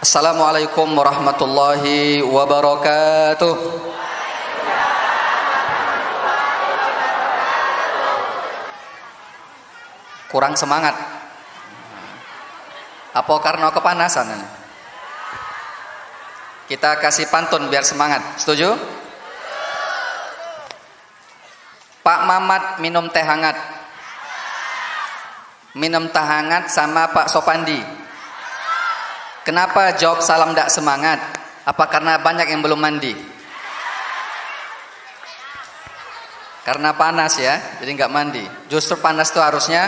Assalamualaikum warahmatullahi wabarakatuh. Kurang semangat. Apa karena kepanasan? Kita kasih pantun biar semangat. Setuju? Pak Mamat minum teh hangat. Minum teh hangat sama Pak Sopandi. Kenapa jawab salam tidak semangat? Apa karena banyak yang belum mandi? Karena panas ya, jadi nggak mandi. Justru panas itu harusnya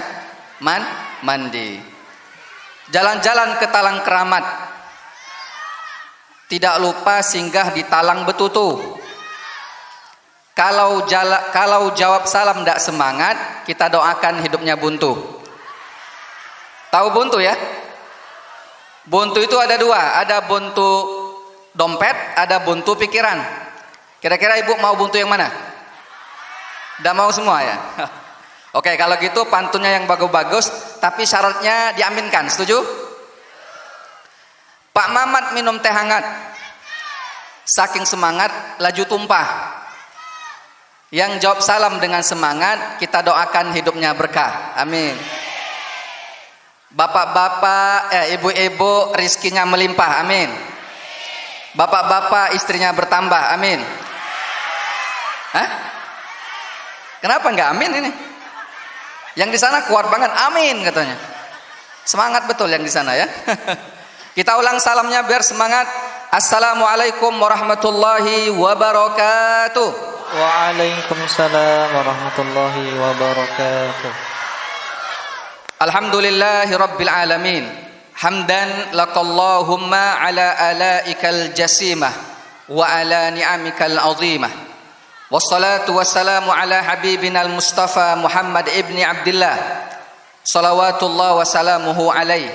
mandi. Jalan-jalan ke Talang Keramat. Tidak lupa singgah di Talang Betutu. Kalau jawab salam tidak semangat, kita doakan hidupnya buntu. Tahu buntu ya? Buntu itu ada dua, ada buntu dompet, ada buntu pikiran. Kira-kira ibu mau buntu yang mana? Tidak mau semua ya? Oke, kalau gitu pantunnya yang bagus-bagus, tapi syaratnya diaminkan, setuju? Pak Mamat minum teh hangat. Saking semangat, laju tumpah. Yang jawab salam dengan semangat, kita doakan hidupnya berkah. Amin. Bapak-bapak, ibu-ibu rizkinya melimpah, amin. Bapak-bapak istrinya bertambah, amin. Hah? Kenapa nggak amin ini? Yang di sana kuat banget, amin katanya. Semangat betul yang di sana ya. Kita ulang salamnya biar semangat. Assalamualaikum warahmatullahi wabarakatuh. Waalaikumsalam warahmatullahi wabarakatuh. Alhamdulillahi Rabbil Alamin. Hamdan lakallahumma ala alaikal jasimah wa ala ni'amikal azimah. Wassalatu wassalamu ala habibina al-Mustafa Muhammad ibni Abdullah. Salawatullah wa salamuhu alaih.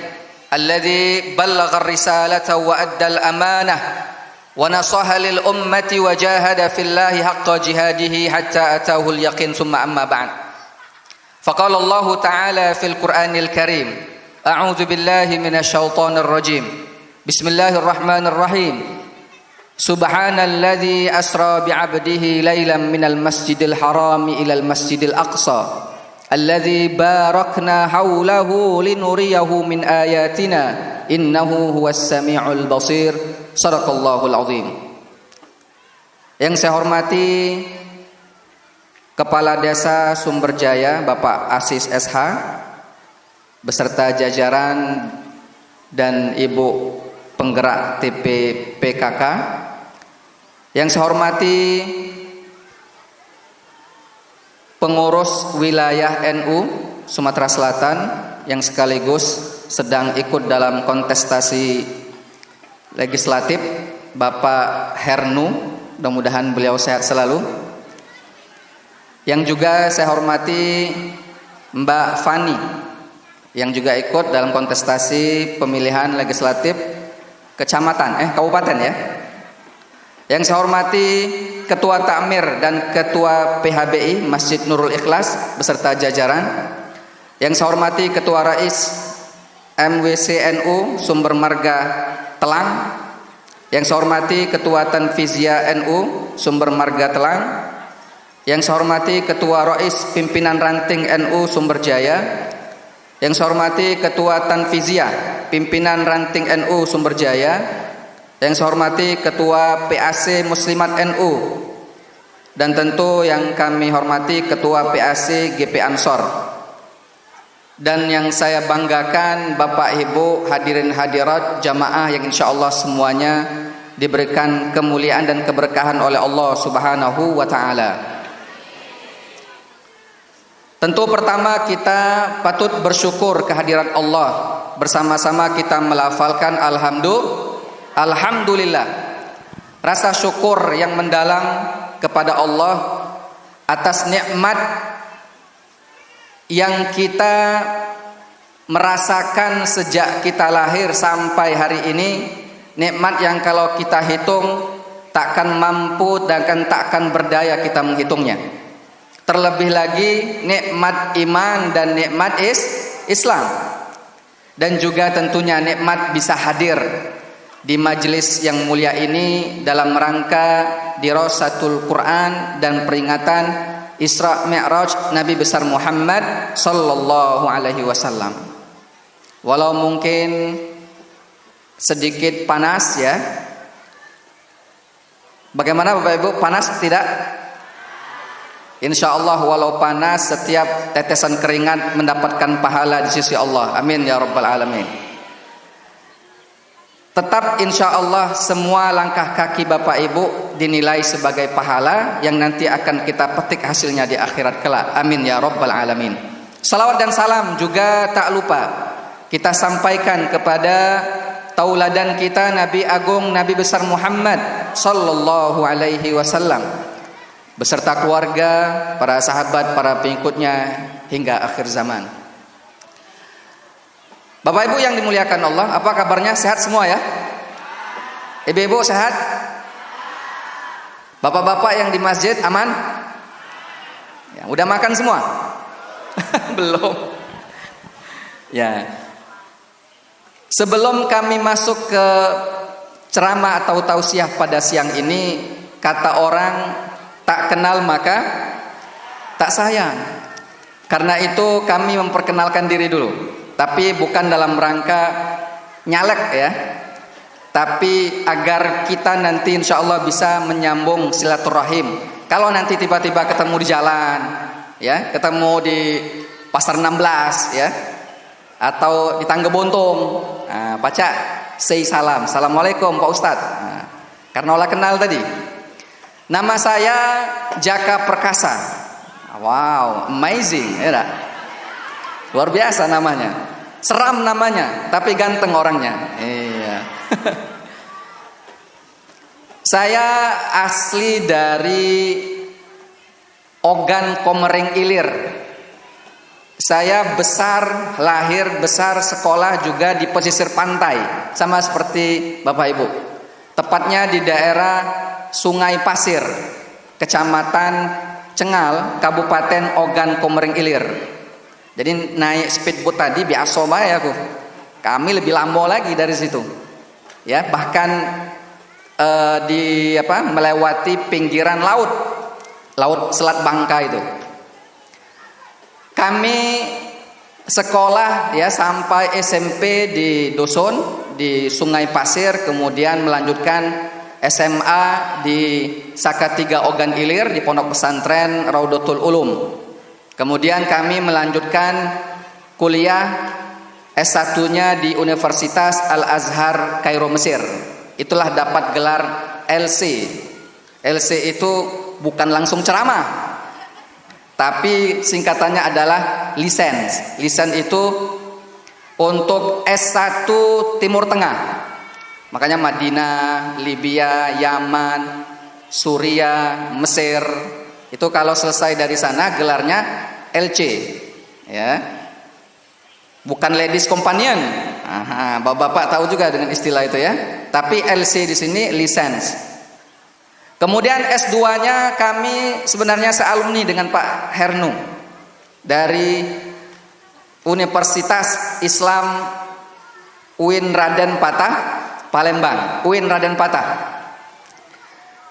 Alladhi ballagha ar-risalata wa adda al-amanah. Wa nasaha lil ummati wa jahada fillahi haqqa jihadihi hatta atahu al-yaqin summa amma ba'd. فقال الله تعالى في القرآن الكريم أعوذ بالله من الشيطان الرجيم بسم الله الرحمن الرحيم سبحان الذي أسرى بعبده ليلا من المسجد الحرام إلى المسجد الأقصى الذي باركنا حوله لنريه من آياتنا إنه هو السميع البصير صدق الله العظيم. Yang saya hormati Kepala Desa Sumberjaya Bapak Asis SH beserta jajaran dan Ibu penggerak TPPKK. Yang saya hormati pengurus wilayah NU Sumatera Selatan yang sekaligus sedang ikut dalam kontestasi legislatif, Bapak Hernu, mudah-mudahan beliau sehat selalu. Yang juga saya hormati Mbak Fani yang juga ikut dalam kontestasi pemilihan legislatif kabupaten ya. Yang saya hormati Ketua Takmir dan Ketua PHBI Masjid Nurul Ikhlas beserta jajaran. Yang saya hormati Ketua Rais MWCNU Sumber Marga Telang. Yang saya hormati Ketua Tanfizia NU Sumber Marga Telang. Yang saya hormati Ketua Rais Pimpinan Ranting NU Sumberjaya. Yang saya hormati Ketua Tanfizia Pimpinan Ranting NU Sumberjaya. Yang saya hormati Ketua PAC Muslimat NU. Dan tentu yang kami hormati Ketua PAC GP Ansor. Dan yang saya banggakan Bapak Ibu hadirin hadirat jamaah yang insyaallah semuanya diberikan kemuliaan dan keberkahan oleh Allah Subhanahu wa taala. Tentu pertama kita patut bersyukur kehadirat Allah. Bersama-sama kita melafalkan Alhamdulillah. Rasa syukur yang mendalam kepada Allah atas nikmat yang kita merasakan sejak kita lahir sampai hari ini. Nikmat yang kalau kita hitung takkan mampu dan takkan berdaya kita menghitungnya. Terlebih lagi nikmat iman dan nikmat Islam. Dan juga tentunya nikmat bisa hadir di majelis yang mulia ini dalam rangka dirasatul Quran dan peringatan Isra Mi'raj Nabi besar Muhammad sallallahu alaihi wasallam. Walau mungkin sedikit panas ya. Bagaimana Bapak Ibu, panas tidak? Insya Allah walau panas, setiap tetesan keringat mendapatkan pahala di sisi Allah. Amin ya rabbal alamin. Tetap insya Allah semua langkah kaki Bapak Ibu dinilai sebagai pahala yang nanti akan kita petik hasilnya di akhirat kelak. Amin ya rabbal alamin. Salawat dan salam juga tak lupa kita sampaikan kepada tauladan kita Nabi Agung Nabi besar Muhammad sallallahu alaihi wasallam beserta keluarga, para sahabat, para pengikutnya hingga akhir zaman. Bapak Ibu yang dimuliakan Allah, apa kabarnya? Sehat semua ya? Ibu-ibu sehat? Bapak-bapak yang di masjid aman? Ya, udah makan semua? Belum. Ya. Sebelum kami masuk ke ceramah atau tausiah pada siang ini, kata orang tak kenal maka tak sayang. Karena itu kami memperkenalkan diri dulu. Tapi bukan dalam rangka nyalek ya, tapi agar kita nanti insya Allah bisa menyambung silaturahim. Kalau nanti tiba-tiba ketemu di jalan ya, ketemu di pasar 16 ya, atau di Tangga Bontong, nah, baca say salam, assalamualaikum Pak Ustadz. Nah, karena olah kenal tadi. Nama saya Jaka Perkasa. Wow, amazing ya. Luar biasa namanya. Seram namanya, tapi ganteng orangnya. Iya. Saya asli dari Ogan Komering Ilir. Saya lahir besar sekolah juga di pesisir pantai, sama seperti Bapak Ibu. Tepatnya di daerah Sungai Pasir, Kecamatan Cengal, Kabupaten Ogan Komering Ilir. Jadi naik speedboat tadi biasa ya aku. Kami lebih lambo lagi dari situ. Ya, bahkan melewati pinggiran laut Selat Bangka itu. Kami sekolah ya sampai SMP di Dusun di Sungai Pasir, kemudian melanjutkan SMA di Sakatiga Ogan Ilir di Pondok Pesantren Raudatul Ulum. Kemudian kami melanjutkan kuliah S1-nya di Universitas Al-Azhar Kairo Mesir. Itulah dapat gelar LC. LC itu bukan langsung ceramah, tapi singkatannya adalah lisens. Lisens itu untuk S1 Timur Tengah. Makanya Madinah, Libya, Yaman, Suriah, Mesir. Itu kalau selesai dari sana gelarnya LC, ya, bukan ladies companion. Aha, bapak-bapak tahu juga dengan istilah itu ya. Tapi LC di sini lisens. Kemudian S2-nya kami sebenarnya sealumni dengan Pak Hernu dari Universitas Islam UIN Raden Patah, Palembang. UIN Raden Patah.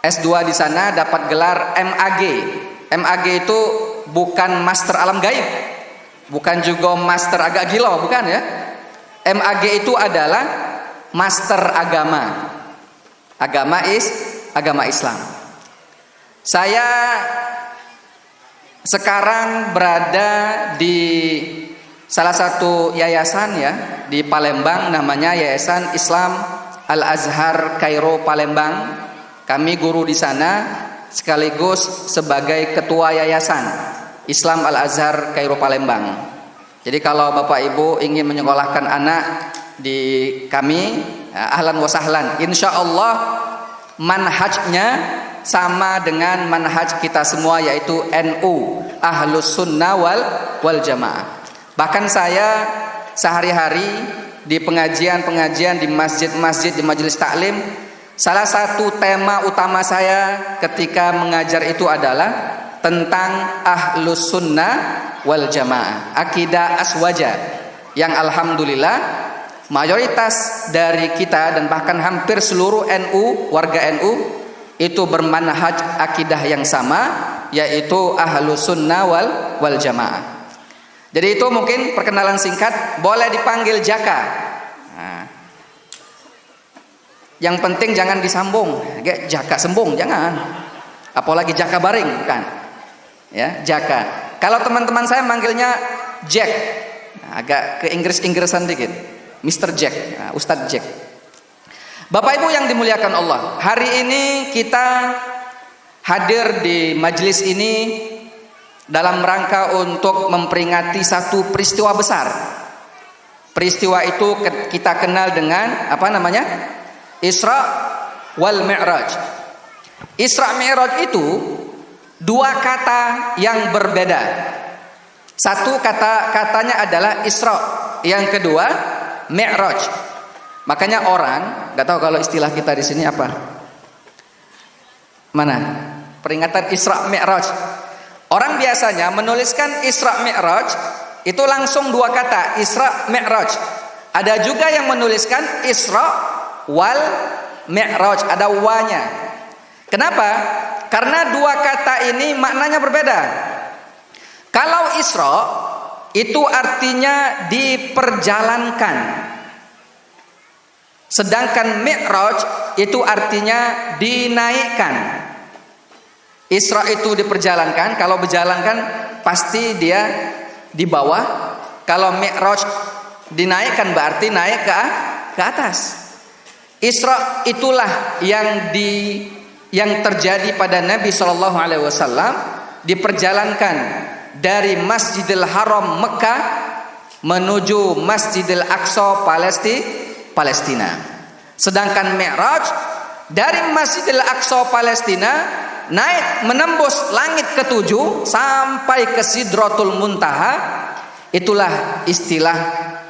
S2 di sana dapat gelar MAG. MAG itu bukan master alam gaib, bukan juga master agak gila, bukan ya. MAG itu adalah master agama. Agama Islam. Saya sekarang berada di salah satu yayasan ya di Palembang, namanya Yayasan Islam Al-Azhar Kairo Palembang. Kami guru di sana sekaligus sebagai ketua yayasan Islam Al-Azhar Kairo Palembang. Jadi kalau Bapak Ibu ingin menyekolahkan anak di kami, ahlan wa sahlan. Insya Allah manhajnya sama dengan manhaj kita semua, yaitu NU, Ahlus Sunnah wal Jamaah. Bahkan saya sehari-hari di pengajian-pengajian di masjid-masjid, di majelis taklim, salah satu tema utama saya ketika mengajar itu adalah tentang Ahlus Sunnah wal Jamaah, akidah aswaja, yang alhamdulillah mayoritas dari kita dan bahkan hampir seluruh warga NU itu bermanhaj akidah yang sama, yaitu Ahlus Sunnah wal Jamaah. Jadi itu mungkin perkenalan singkat, boleh dipanggil Jaka. Nah, yang penting jangan disambung, Jaka sembung jangan. Apalagi Jaka baring, bukan. Ya, Jaka. Kalau teman-teman saya manggilnya Jack, agak ke Inggris-Inggrisan dikit. Mr. Jack, Ustadz Jack. Bapak Ibu yang dimuliakan Allah, hari ini kita hadir di majelis ini dalam rangka untuk memperingati satu peristiwa besar. Peristiwa itu kita kenal dengan apa namanya? Isra wal Mi'raj. Isra Mi'raj itu dua kata yang berbeda. Satu katanya adalah Isra, yang kedua Mi'raj. Makanya orang nggak tahu kalau istilah kita di sini apa. Mana? Peringatan Isra Mi'raj. Orang biasanya menuliskan Isra Mi'raj itu langsung dua kata, Isra Mi'raj. Ada juga yang menuliskan Isra wal Mi'raj, ada wa-nya. Kenapa? Karena dua kata ini maknanya berbeda. Kalau Isra itu artinya diperjalankan, sedangkan Mi'raj itu artinya dinaikkan. Isra itu diperjalankan, kalau berjalankan pasti dia di bawah. Kalau Mi'raj dinaikkan berarti naik ke atas. Isra itulah yang terjadi pada Nabi Shallallahu Alaihi Wasallam, diperjalankan dari Masjidil Haram Mekah menuju Masjidil Aqsa Palestina. Sedangkan Mi'raj dari Masjidil Aqsa Palestina naik menembus langit ketujuh sampai ke Sidratul Muntaha. Itulah istilah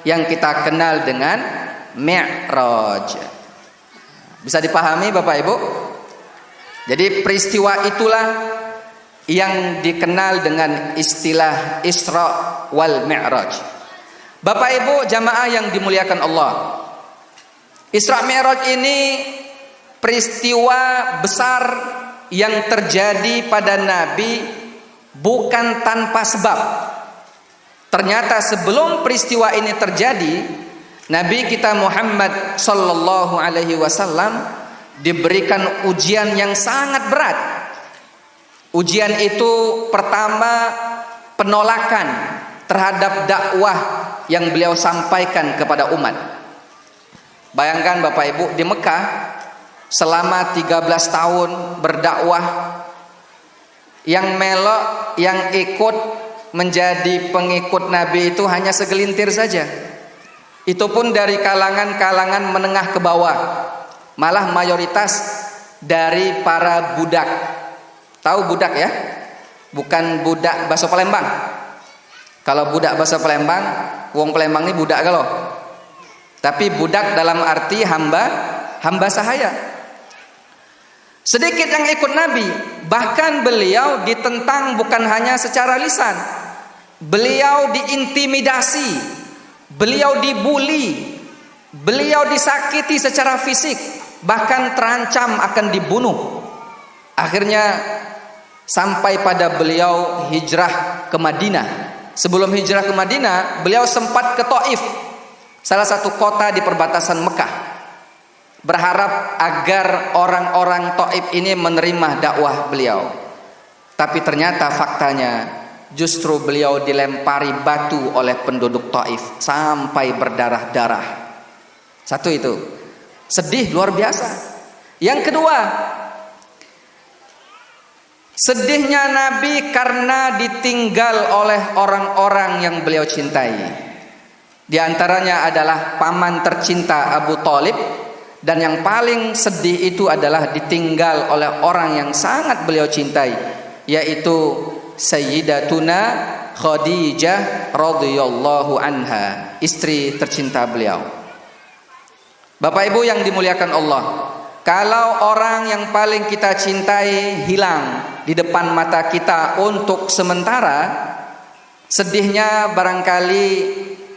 yang kita kenal dengan Mi'raj. Bisa dipahami Bapak Ibu? Jadi peristiwa itulah yang dikenal dengan istilah Isra wal Mi'raj. Bapak Ibu jamaah yang dimuliakan Allah, Isra Mi'raj ini peristiwa besar yang terjadi pada Nabi bukan tanpa sebab. Ternyata sebelum peristiwa ini terjadi, Nabi kita Muhammad sallallahu alaihi wasallam diberikan ujian yang sangat berat. Ujian itu pertama penolakan terhadap dakwah yang beliau sampaikan kepada umat. Bayangkan Bapak Ibu, di Mekah selama 13 tahun berdakwah, yang melok, yang ikut menjadi pengikut Nabi itu hanya segelintir saja. Itu pun dari kalangan-kalangan menengah ke bawah. Malah mayoritas dari para budak. Tahu budak ya? Bukan budak bakso Palembang. Kalau budak bakso Palembang, wong Palembang ini budak kalau. Tapi budak dalam arti hamba sahaya. Sedikit yang ikut Nabi, bahkan beliau ditentang bukan hanya secara lisan. Beliau diintimidasi, beliau dibuli, beliau disakiti secara fisik, bahkan terancam akan dibunuh. Akhirnya sampai pada beliau hijrah ke Madinah. Sebelum hijrah ke Madinah, beliau sempat ke Taif, salah satu kota di perbatasan Mekah, berharap agar orang-orang Taif ini menerima dakwah beliau. Tapi ternyata faktanya justru beliau dilempari batu oleh penduduk Taif sampai berdarah-darah. Satu itu, sedih luar biasa. Yang kedua, sedihnya Nabi karena ditinggal oleh orang-orang yang beliau cintai. Di antaranya adalah paman tercinta Abu Thalib, dan yang paling sedih itu adalah ditinggal oleh orang yang sangat beliau cintai, yaitu Sayyidatuna Khadijah radhiyallahu anha, istri tercinta beliau. Bapak Ibu yang dimuliakan Allah, kalau orang yang paling kita cintai hilang di depan mata kita untuk sementara, sedihnya barangkali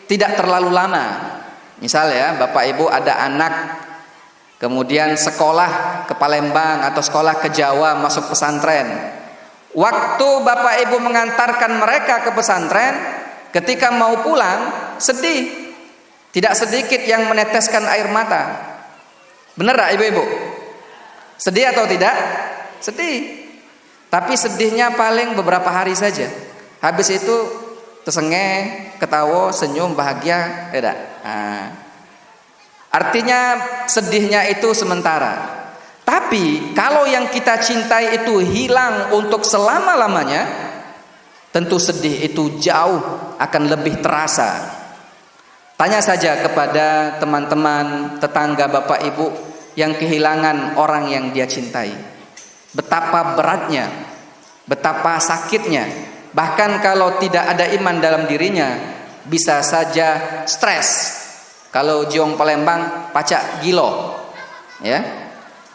tidak terlalu lama. Misal ya, Bapak Ibu ada anak kemudian sekolah ke Palembang atau sekolah ke Jawa, masuk pesantren. Waktu Bapak Ibu mengantarkan mereka ke pesantren, ketika mau pulang sedih. Tidak sedikit yang meneteskan air mata. Benar tak ibu-ibu? Sedih atau tidak? Sedih. Tapi sedihnya paling beberapa hari saja. Habis itu tersengeh, ketawa, senyum, bahagia, tidak. Artinya sedihnya itu sementara. Tapi kalau yang kita cintai itu hilang untuk selama-lamanya, tentu sedih itu jauh akan lebih terasa. Tanya saja kepada teman-teman, tetangga Bapak Ibu yang kehilangan orang yang dia cintai. Betapa beratnya, betapa sakitnya. Bahkan kalau tidak ada iman dalam dirinya, bisa saja stres. Kalau Jiong Palembang pacak gilo, ya.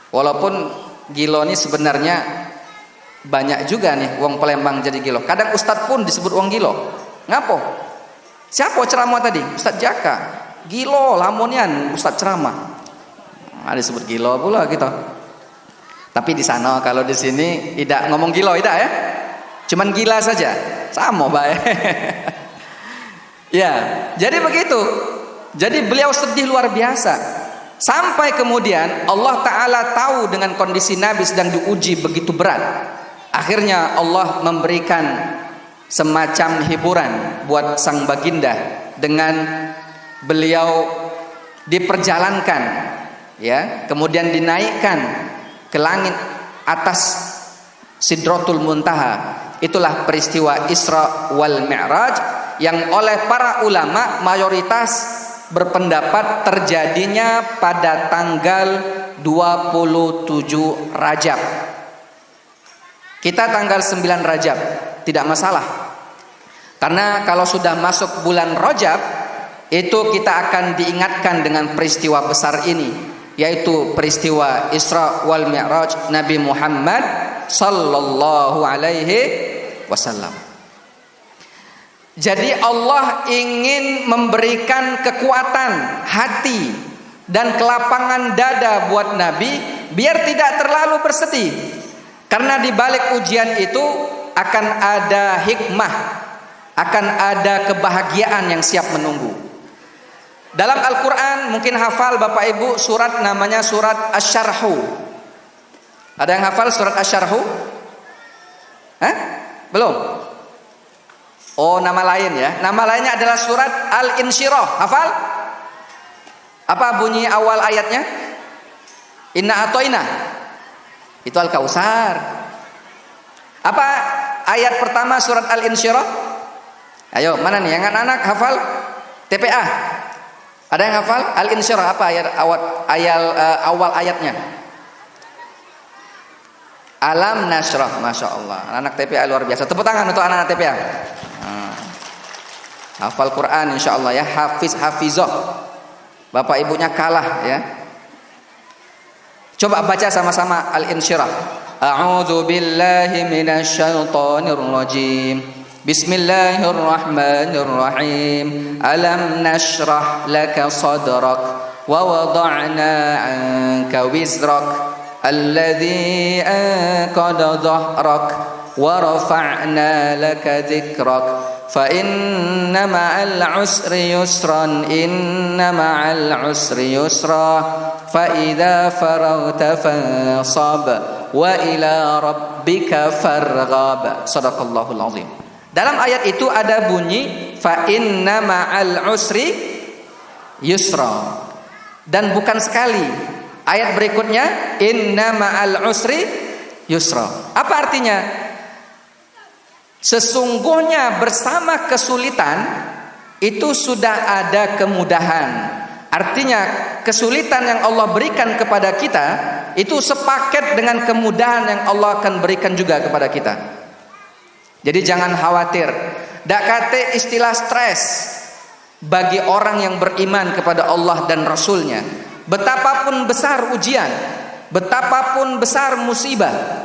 Walaupun gilo ini sebenarnya banyak juga nih wong Palembang jadi gilo. Kadang ustadz pun disebut wong gilo. Ngapo? Siapa ceramah tadi? Ustadz Jaka. Gilo lamonian ustadz ceramah. Ada disebut gilo pula gitu. Tapi di sana kalau di sini tidak ngomong gilo, tidak ya. Cuman gila saja. Sama baik. Ya, jadi begitu. Jadi beliau sedih luar biasa. Sampai kemudian Allah Ta'ala tahu dengan kondisi Nabi sedang diuji begitu berat. Akhirnya Allah memberikan semacam hiburan buat sang baginda dengan beliau diperjalankan, ya, kemudian dinaikkan ke langit atas Sidratul Muntaha. Itulah peristiwa Isra wal Mi'raj yang oleh para ulama mayoritas berpendapat terjadinya pada tanggal 27 Rajab. Kita tanggal 9 Rajab, tidak masalah. Karena kalau sudah masuk bulan Rajab, itu kita akan diingatkan dengan peristiwa besar ini, yaitu peristiwa Isra wal Mi'raj Nabi Muhammad sallallahu alaihi wasallam. Jadi Allah ingin memberikan kekuatan hati dan kelapangan dada buat Nabi biar tidak terlalu bersedih. Karena di balik ujian itu akan ada hikmah, akan ada kebahagiaan yang siap menunggu. Dalam Al-Quran mungkin hafal Bapak Ibu surat namanya surat Asy-Syarhu. Ada yang hafal surat Asy-Syarhu? Belum? Oh, nama lain ya. Nama lainnya adalah surat Al-Insyirah. Hafal? Apa bunyi awal ayatnya? Inna atoina. Itu Al-Kautsar. Apa ayat pertama surat Al-Insyirah? Ayo, mana nih yang anak-anak hafal? TPA. Ada yang hafal? Al-Insyirah apa awal ayatnya? Alam nasrah. Masya Allah. Anak TPA luar biasa. Tepuk tangan untuk anak-anak TPA. Hafal Quran insya Allah ya. Hafizah. Bapak ibunya kalah ya. Coba baca sama-sama Al-Insyirah. A'udzu billahi minasyaitonir rajim. Bismillahirrahmanirrahim. Alam nashrah laka sadrak wa wada'na 'anka wizrak alladzi anqadha dhahrak wa rafa'na laka dhikrak fa inna ma'al 'usri yusran inna ma'al 'usri yusra fa idza faraghta fansab wa ila rabbika farghab. Shadaqallahul azim. Dalam ayat itu ada bunyi fa inna ma'al 'usri yusra. Dan bukan sekali. Ayat berikutnya inna ma'al 'usri yusra. Apa artinya? Sesungguhnya bersama kesulitan itu sudah ada kemudahan. Artinya kesulitan yang Allah berikan kepada kita itu sepaket dengan kemudahan yang Allah akan berikan juga kepada kita. Jadi jangan khawatir. Dak kate istilah stres bagi orang yang beriman kepada Allah dan Rasulnya. Betapapun besar ujian, betapapun besar musibah,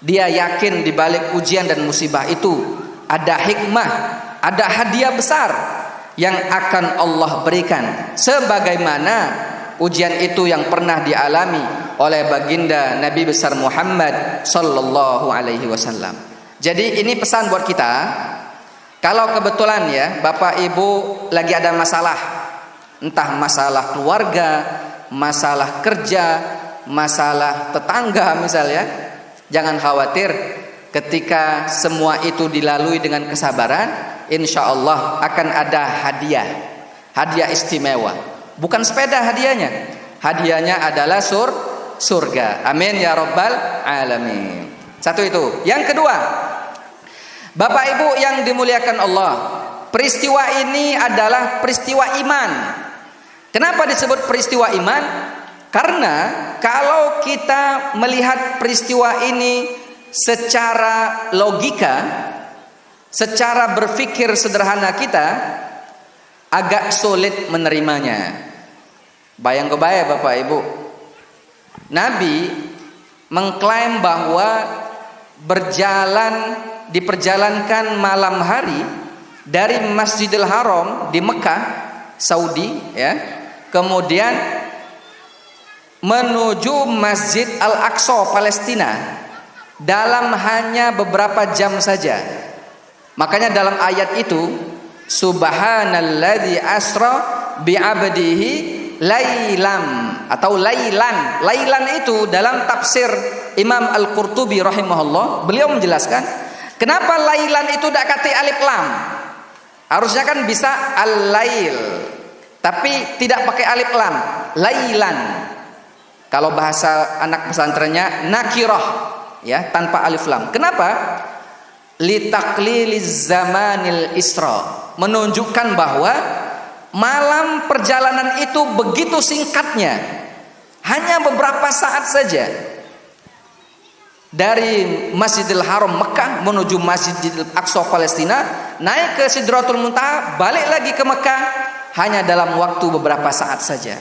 dia yakin di balik ujian dan musibah itu ada hikmah, ada hadiah besar. yang akan Allah berikan, sebagaimana ujian itu yang pernah dialami oleh baginda Nabi besar Muhammad sallallahu alaihi wasallam. Jadi ini pesan buat kita, kalau kebetulan ya Bapak Ibu lagi ada masalah, entah masalah keluarga, masalah kerja, masalah tetangga misalnya, jangan khawatir. Ketika semua itu dilalui dengan kesabaran, insya Allah akan ada hadiah istimewa. Bukan sepeda hadiahnya, hadiahnya adalah surga. Amin ya rabbal alamin. Satu itu. Yang kedua, Bapak Ibu yang dimuliakan Allah, peristiwa ini adalah peristiwa iman. Kenapa disebut peristiwa iman? Karena kalau kita melihat peristiwa ini secara logika, secara berpikir sederhana kita agak sulit menerimanya. Bayang-kebayang Bapak Ibu, Nabi mengklaim bahwa diperjalankan malam hari dari Masjidil Haram di Mekah, Saudi ya, kemudian menuju Masjid Al-Aqsa Palestina dalam hanya beberapa jam saja. Makanya dalam ayat itu, subhanalladzi asra bi'abdihi lailam atau lailan. Lailan itu dalam tafsir Imam Al-Qurtubi rahimahullah, beliau menjelaskan kenapa lailan itu tidak kata alif lam. Harusnya kan bisa al-lail, tapi tidak pakai alif lam, lailan. Kalau bahasa anak pesantrennya nakirah ya, tanpa alif lam. Kenapa? Litakliliz zamanil isra, menunjukkan bahwa malam perjalanan itu begitu singkatnya, hanya beberapa saat saja. Dari Masjidil Haram Mekah menuju Masjidil Aqsa Palestina, naik ke Sidratul Muntaha, balik lagi ke Mekah, hanya dalam waktu beberapa saat saja.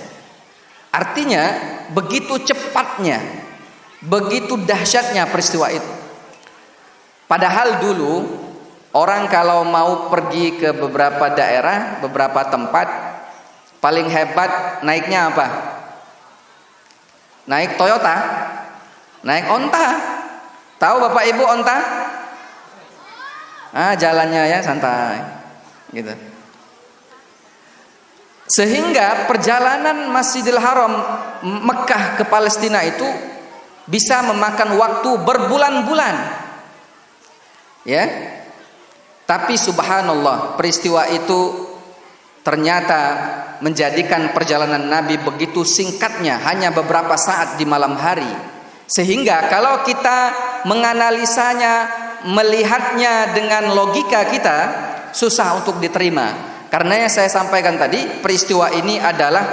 Artinya begitu cepatnya, begitu dahsyatnya peristiwa itu. Padahal dulu orang kalau mau pergi ke beberapa daerah, beberapa tempat, paling hebat naiknya apa? Naik Toyota, naik onta. Tahu Bapak Ibu onta? Jalannya ya santai gitu. Sehingga perjalanan Masjidil Haram Mekah ke Palestina itu bisa memakan waktu berbulan-bulan. Ya. Tapi subhanallah, peristiwa itu ternyata menjadikan perjalanan Nabi begitu singkatnya, hanya beberapa saat di malam hari. Sehingga kalau kita menganalisanya, melihatnya dengan logika kita, susah untuk diterima. Karena yang saya sampaikan tadi, peristiwa ini adalah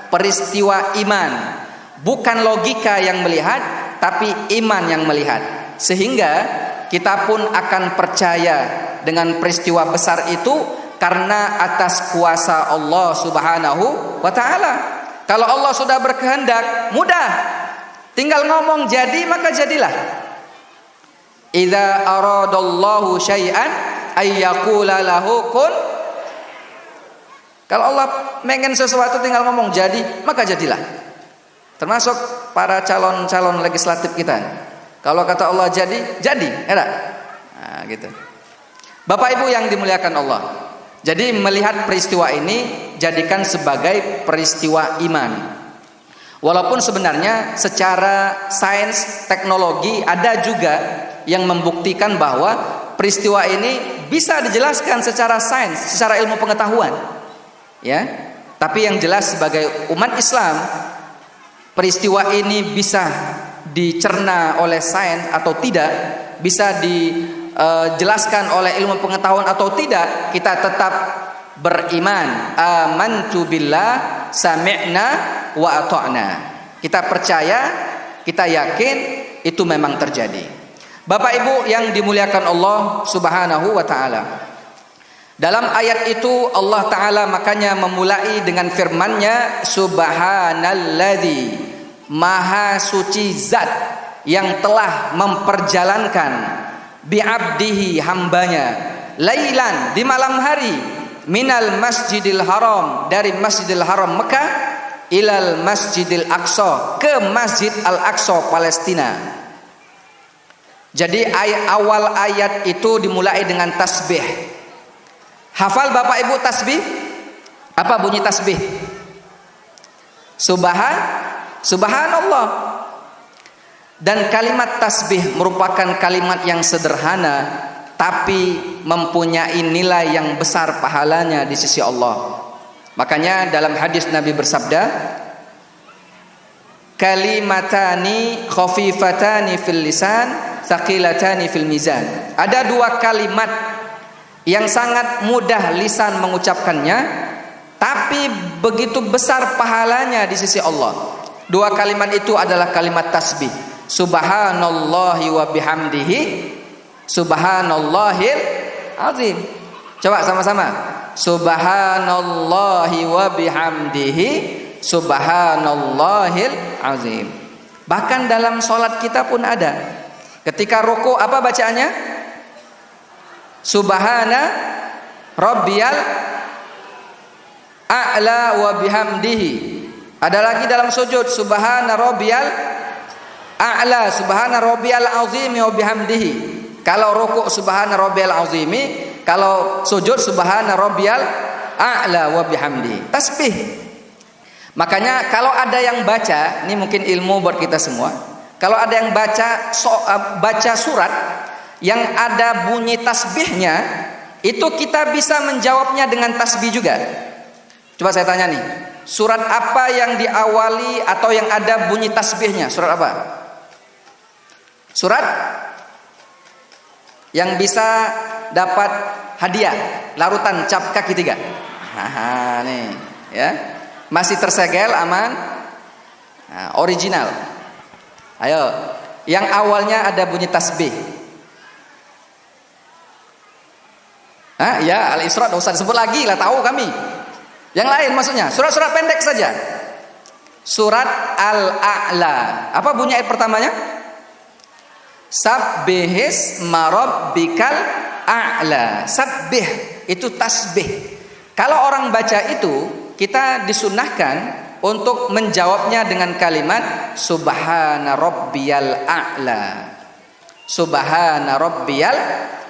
peristiwa iman. Bukan logika yang melihat, tapi iman yang melihat. Sehingga kita pun akan percaya dengan peristiwa besar itu karena atas kuasa Allah Subhanahu wa ta'ala. Kalau Allah sudah berkehendak, mudah. Tinggal ngomong jadi, maka jadilah. Idza aradallahu syai'an ayyaqula lahu kun. Kalau Allah pengen sesuatu tinggal ngomong jadi, maka jadilah. Termasuk para calon-calon legislatif kita. Kalau kata Allah jadi, enggak? Nah, gitu. Bapak Ibu yang dimuliakan Allah. Jadi melihat peristiwa ini jadikan sebagai peristiwa iman. Walaupun sebenarnya secara sains teknologi ada juga yang membuktikan bahwa peristiwa ini bisa dijelaskan secara sains, secara ilmu pengetahuan. Ya. Tapi yang jelas sebagai umat Islam, peristiwa ini bisa dicerna oleh sains atau tidak, bisa dijelaskan oleh ilmu pengetahuan atau tidak, kita tetap beriman. Amantu billah, sami'na wa ata'na. Kita percaya, kita yakin itu memang terjadi. Bapak Ibu yang dimuliakan Allah Subhanahu wa ta'ala, dalam ayat itu Allah Ta'ala makanya memulai dengan firman-Nya, Subhanalladzi, Maha suci zat yang telah memperjalankan bi'abdihi, hambanya, lailan, di malam hari, minal masjidil haram, dari masjidil haram Mekah, ilal masjidil aqsa, ke masjid al-aqsa Palestina. Jadi awal ayat itu dimulai dengan tasbih. Hafal Bapak Ibu tasbih? Apa bunyi tasbih? Subhanallah. Dan kalimat tasbih merupakan kalimat yang sederhana, tapi mempunyai nilai yang besar pahalanya di sisi Allah. Makanya dalam hadis Nabi bersabda, kalimatani khafifatani fil lisan, thaqilatani fil mizan. Ada dua kalimat yang sangat mudah lisan mengucapkannya, tapi begitu besar pahalanya di sisi Allah. Dua kalimat itu adalah kalimat tasbih. Subhanallahi wa bihamdihi, subhanallahil azim. Coba sama-sama. Subhanallahi wa bihamdihi, subhanallahil azim. Bahkan dalam sholat kita pun ada. Ketika ruku apa bacaannya? Subhana rabbiyal a'la wa bihamdihi. Ada lagi dalam sujud, subhana rabbiyal a'la, subhana rabbiyal azimi wa bihamdihi. Kalau rukuk subhana rabbiyal azimi, kalau sujud subhana rabbiyal a'la wa bihamdihi. Tasbih. Makanya kalau ada yang baca, ini mungkin ilmu buat kita semua. Kalau ada yang baca surat yang ada bunyi tasbihnya, itu kita bisa menjawabnya dengan tasbih juga. Coba saya tanya nih, surat apa yang diawali atau yang ada bunyi tasbihnya? Surat apa? Surat yang bisa dapat hadiah larutan cap kaki 3. Nih, ya. Masih tersegel, aman. Nah, original. Ayo, yang awalnya ada bunyi tasbih. Ya, Al-Isra enggak usah disebut lagi lah, tahu kami. Yang lain maksudnya, surat-surat pendek saja. Surat Al-A'la. Apa bunyi ayat pertamanya? Sabbihis marabbikal a'la. Sabbih itu tasbih. Kalau orang baca itu, kita disunahkan untuk menjawabnya dengan kalimat subhana rabbiyal a'la. Subhana rabbiyal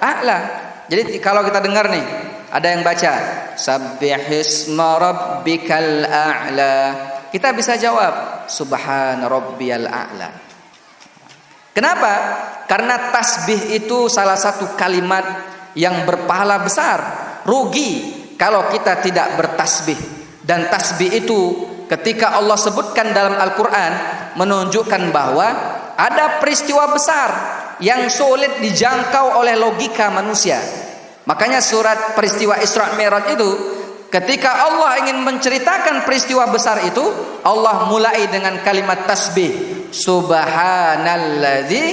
a'la. Jadi kalau kita dengar nih, ada yang baca sabbihisma rabbikal a'la, kita bisa jawab subhana rabbiyal a'la. Kenapa? Karena tasbih itu salah satu kalimat yang berpahala besar. Rugi kalau kita tidak bertasbih. Dan tasbih itu ketika Allah sebutkan dalam Al-Quran, menunjukkan bahwa ada peristiwa besar yang sulit dijangkau oleh logika manusia. Makanya surat peristiwa Isra Mi'raj itu, ketika Allah ingin menceritakan peristiwa besar itu, Allah mulai dengan kalimat tasbih. Subhanalladzi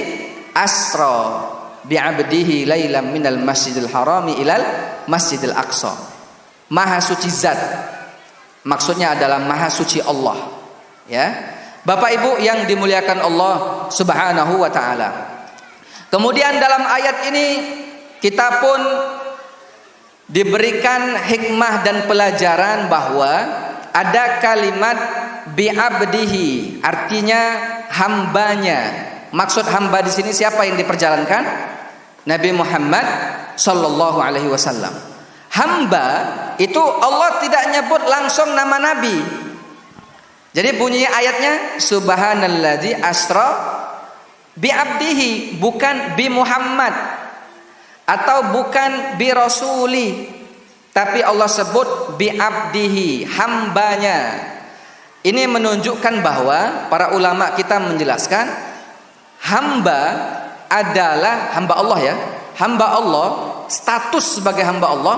asra bi'abdihi lailam minal masjidil harami ilal masjidil aqsa. Maha suci zat, maksudnya adalah maha suci Allah. Ya, Bapak Ibu yang dimuliakan Allah Subhanahu wa taala. Kemudian dalam ayat ini kita pun diberikan hikmah dan pelajaran bahwa ada kalimat bi'abdihi, artinya hambanya. Maksud hamba di sini siapa yang diperjalankan? Nabi Muhammad sallallahu alaihi wasallam. Hamba itu Allah tidak nyebut langsung nama Nabi. Jadi bunyi ayatnya subhanalladzi asra bi'abdihi, bukan bi Muhammad atau bukan bi rasuli, tapi Allah sebut bi'abdihi, hambanya. Ini menunjukkan bahwa para ulama kita menjelaskan hamba adalah hamba Allah ya. Hamba Allah, status sebagai hamba Allah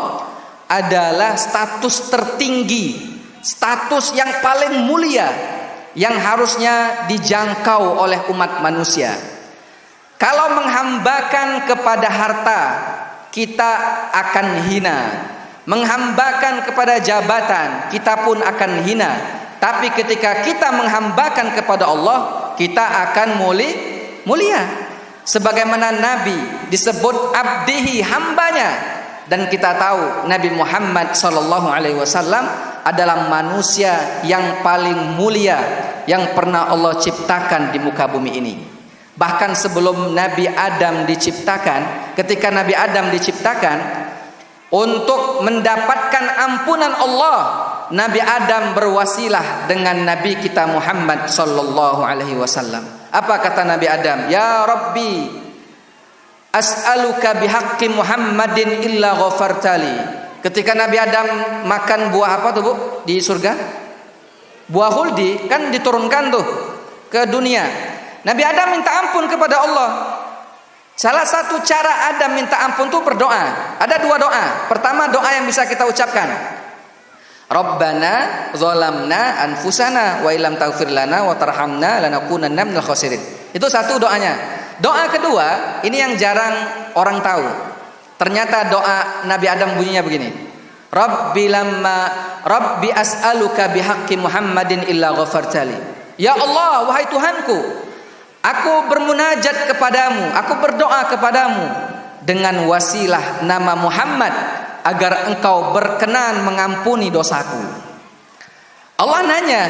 adalah status tertinggi, status yang paling mulia yang harusnya dijangkau oleh umat manusia. Kalau menghambakan kepada harta, kita akan hina. Menghambakan kepada jabatan, kita pun akan hina. Tapi ketika kita menghambakan kepada Allah, kita akan mulia. Sebagaimana Nabi disebut abdihi, hambanya. Dan kita tahu Nabi Muhammad sallallahu alaihi wasallam adalah manusia yang paling mulia yang pernah Allah ciptakan di muka bumi ini. Bahkan sebelum Nabi Adam diciptakan, ketika Nabi Adam diciptakan, untuk mendapatkan ampunan Allah, Nabi Adam berwasilah dengan Nabi kita Muhammad sallallahu alaihi wasallam. Apa kata Nabi Adam? Ya Rabbi, as'aluka bihaqqi Muhammadin illa ghafartali. Ketika Nabi Adam makan buah apa tuh Bu di surga? Buah khuldi, kan diturunkan tuh ke dunia. Nabi Adam minta ampun kepada Allah. Salah satu cara Adam minta ampun tuh berdoa. Ada dua doa. Pertama, doa yang bisa kita ucapkan. Rabbana zalamna anfusana wa illam taghfir lana wa tarhamna lanakunanna minal khasirin. Itu satu doanya. Doa kedua, ini yang jarang orang tahu. Ternyata doa Nabi Adam bunyinya begini. Rabbi as'aluka bihaqqi Muhammadin illa ghafartali. Ya Allah, wahai Tuhanku, aku bermunajat kepadamu, aku berdoa kepadamu dengan wasilah nama Muhammad agar engkau berkenan mengampuni dosaku. Allah nanya,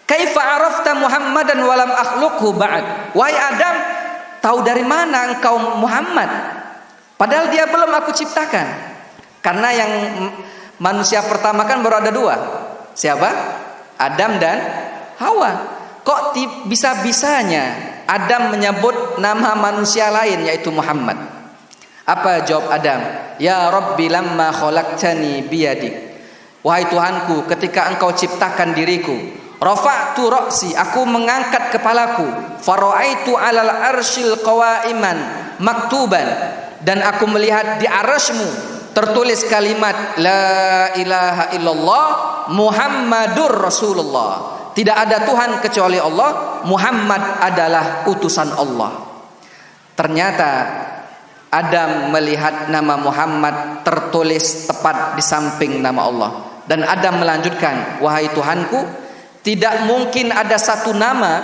kaifa arafta Muhammadan walam akhluqhu ba'd? Wahai Adam, tahu dari mana engkau Muhammad? Padahal dia belum aku ciptakan. Karena yang manusia pertama kan baru ada dua. Siapa? Adam dan Hawa. Kok bisa-bisanya Adam menyebut nama manusia lain yaitu Muhammad? Apa jawab Adam? Ya Rabbi lamma khalaqtani biyadik. Wahai Tuhanku, ketika engkau ciptakan diriku, rafa'tu ra'si, aku mengangkat kepalaku, fara'aitu 'alal arsyil qawa'iman maktuban, dan aku melihat di arasmu tertulis kalimat la ilaha illallah Muhammadur Rasulullah. Tidak ada Tuhan kecuali Allah, Muhammad adalah utusan Allah. Ternyata Adam melihat nama Muhammad tertulis tepat di samping nama Allah. Dan Adam melanjutkan, wahai Tuhanku, tidak mungkin ada satu nama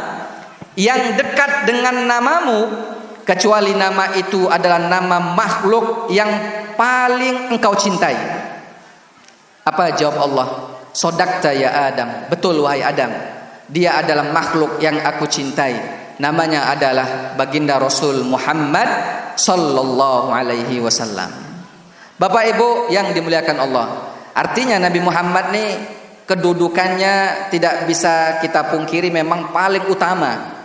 yang dekat dengan namamu kecuali nama itu adalah nama makhluk yang paling engkau cintai. Apa jawab Allah? Sodakta ya Adam. Betul wahai Adam, dia adalah makhluk yang aku cintai. Namanya adalah baginda Rasul Muhammad sallallahu alaihi wasallam. Bapak Ibu yang dimuliakan Allah, artinya Nabi Muhammad nih kedudukannya tidak bisa kita pungkiri, memang paling utama,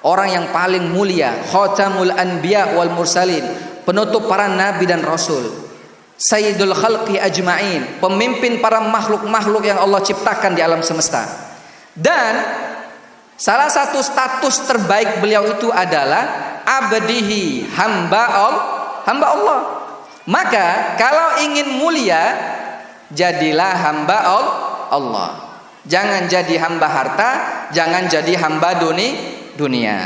orang yang paling mulia, khatamul anbiya wal mursalin, penutup para nabi dan rasul, sayyidul khalqi ajma'in, pemimpin para makhluk-makhluk yang Allah ciptakan di alam semesta. Dan salah satu status terbaik beliau itu adalah abdihi, hamba Allah. Maka kalau ingin mulia, jadilah hamba Allah. Jangan jadi hamba harta, jangan jadi hamba dunia.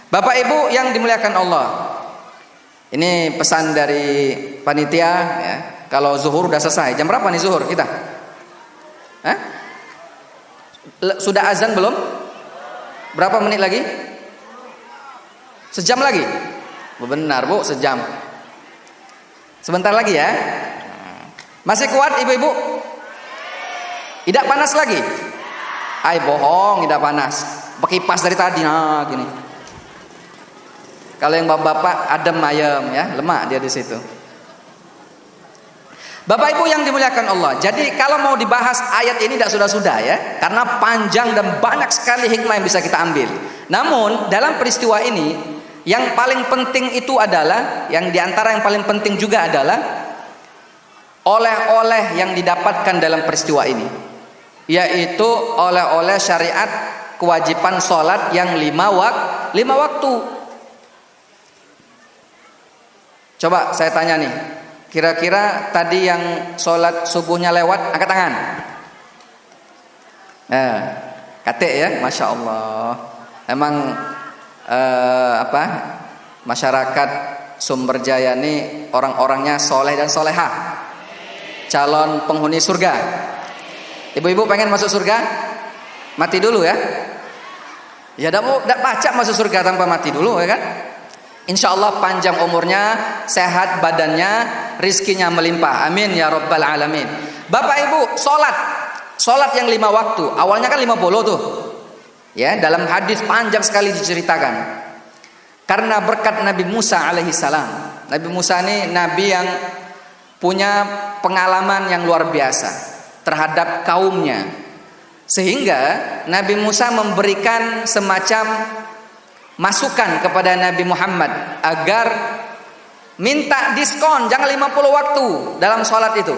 Bapak Ibu yang dimuliakan Allah, ini pesan dari panitia ya. Kalau zuhur udah selesai, jam berapa nih zuhur kita? Sudah azan belum? Berapa menit lagi? Sejam lagi? Benar Bu, sejam. Sebentar lagi ya. Masih kuat ibu-ibu? Tidak panas lagi? Ay bohong, tidak panas. Pakai kipas dari tadi, nah gini. Kalau yang bapak-bapak adem ayem ya, lemak dia di situ. Bapak Ibu yang dimuliakan Allah, jadi kalau mau dibahas ayat ini tidak sudah-sudah ya, karena panjang dan banyak sekali hikmah yang bisa kita ambil. Namun dalam peristiwa ini yang paling penting itu adalah, yang diantara yang paling penting juga adalah oleh-oleh yang didapatkan dalam peristiwa ini, yaitu oleh-oleh syariat kewajiban sholat yang lima waktu. Coba saya tanya nih, kira-kira tadi yang sholat subuhnya lewat, angkat tangan. Kate ya, masya Allah. Emang masyarakat Sumberjaya ini orang-orangnya soleh dan soleha, calon penghuni surga. Ibu-ibu pengen masuk surga? Mati dulu ya. Ya tidak baca masuk surga tanpa mati dulu ya kan? Insya Allah panjang umurnya, sehat badannya, rizkinya melimpah. Amin ya rabbal alamin. Bapak Ibu, sholat yang 5 waktu. Awalnya kan 50 tuh. Ya, dalam hadis panjang sekali diceritakan. Karena berkat Nabi Musa alaihissalam. Nabi Musa ini nabi yang punya pengalaman yang luar biasa terhadap kaumnya. Sehingga Nabi Musa memberikan semacam masukan kepada Nabi Muhammad agar minta diskon, jangan 50 waktu dalam sholat itu.